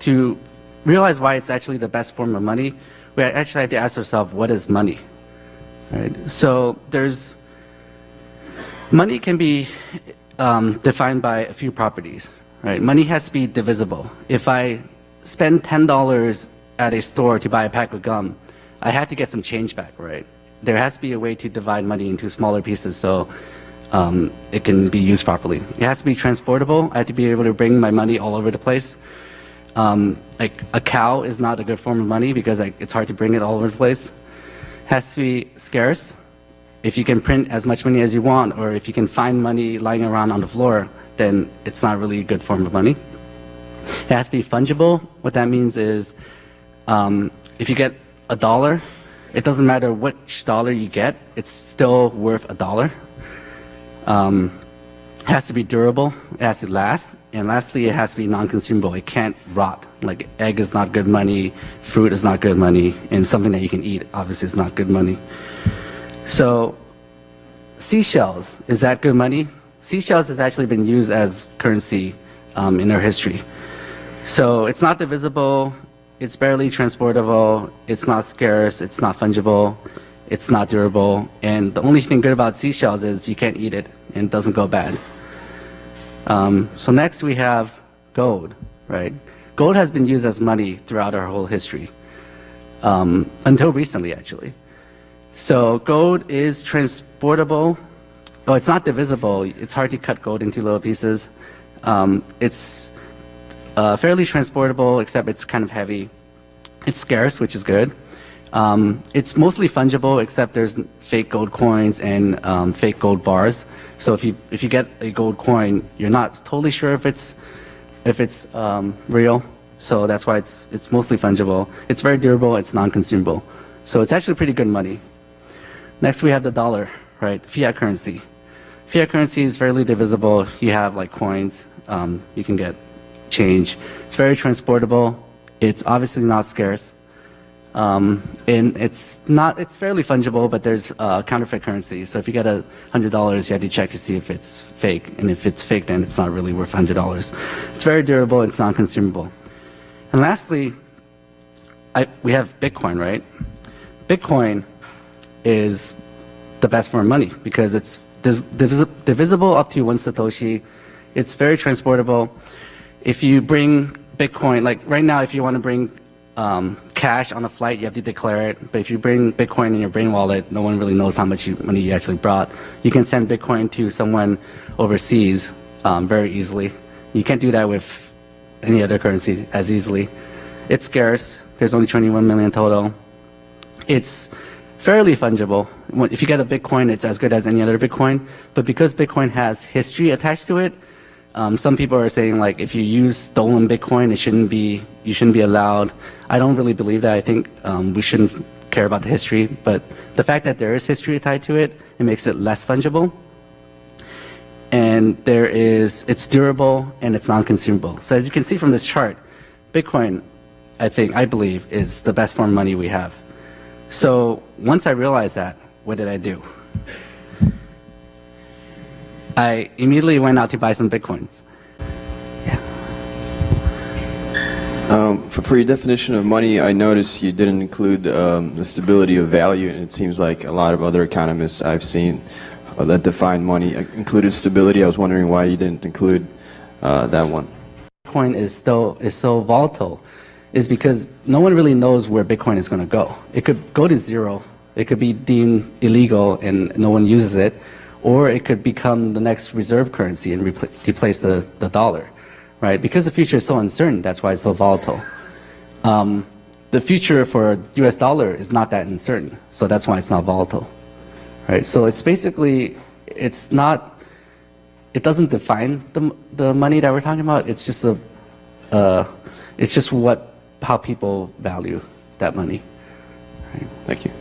to realize why it's actually the best form of money, we actually have to ask ourselves, what is money? Right? So money can be defined by a few properties. Right? Money has to be divisible. If I spend $10 at a store to buy a pack of gum, I have to get some change back, right? There has to be a way to divide money into smaller pieces so it can be used properly. It has to be transportable. I have to be able to bring my money all over the place. Like a cow is not a good form of money because it's hard to bring it all over the place. It has to be scarce. If you can print as much money as you want, or if you can find money lying around on the floor, then it's not really a good form of money. It has to be fungible. What that means is if you get $1, it doesn't matter which dollar you get, it's still worth $1. It has to be durable, it has to last, and lastly, it has to be non-consumable. It can't rot. Like egg is not good money, fruit is not good money, and something that you can eat obviously is not good money. So seashells, is that good money? Seashells has actually been used as currency in our history. So it's not divisible, it's barely transportable, it's not scarce, it's not fungible, it's not durable, and the only thing good about seashells is you can't eat it and it doesn't go bad. So next we have gold, right? Gold has been used as money throughout our whole history, until recently actually. So gold is transportable. Oh, it's not divisible. It's hard to cut gold into little pieces. It's fairly transportable, except it's kind of heavy. It's scarce, which is good. It's mostly fungible, except there's fake gold coins and fake gold bars. So if you get a gold coin, you're not totally sure if it's real. So that's why it's mostly fungible. It's very durable. It's non-consumable. So it's actually pretty good money. Next, we have the dollar, right? Fiat currency. Fiat currency is fairly divisible. You have like coins. You can get change. It's very transportable. It's obviously not scarce. And it's fairly fungible, but there's counterfeit currency. So if you get $100, you have to check to see if it's fake. And if it's fake, then it's not really worth $100. It's very durable. It's non-consumable. And lastly, we have Bitcoin, right? Bitcoin is the best form of money because it's divisible up to 1 Satoshi. It's very transportable. If you bring Bitcoin, like right now, if you want to bring cash on a flight, you have to declare it. But if you bring Bitcoin in your brain wallet, no one really knows how much money you actually brought. You can send Bitcoin to someone overseas very easily. You can't do that with any other currency as easily. It's scarce. There's only 21 million total. It's fairly fungible. If you get a Bitcoin, it's as good as any other Bitcoin. But because Bitcoin has history attached to it, some people are saying like if you use stolen Bitcoin, you shouldn't be allowed. I don't really believe that. I think we shouldn't care about the history. But the fact that there is history tied to it, it makes it less fungible. And it's durable and it's non-consumable. So as you can see from this chart, Bitcoin, I believe, is the best form of money we have. So once I realized that, what did I do? I immediately went out to buy some Bitcoins. Yeah. For your definition of money, I noticed you didn't include the stability of value, and it seems like a lot of other economists I've seen that define money included stability. I was wondering why you didn't include that one. Bitcoin is so volatile is because no one really knows where Bitcoin is going to go. It could go to zero. It could be deemed illegal and no one uses it. Or it could become the next reserve currency and replace the dollar, right? Because the future is so uncertain, that's why it's so volatile. The future for US dollar is not that uncertain, so that's why it's not volatile, right? So it's basically, it doesn't define the money that we're talking about. It's just how people value that money. Right? Thank you.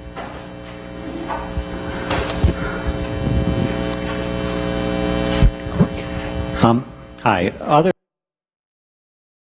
Hi.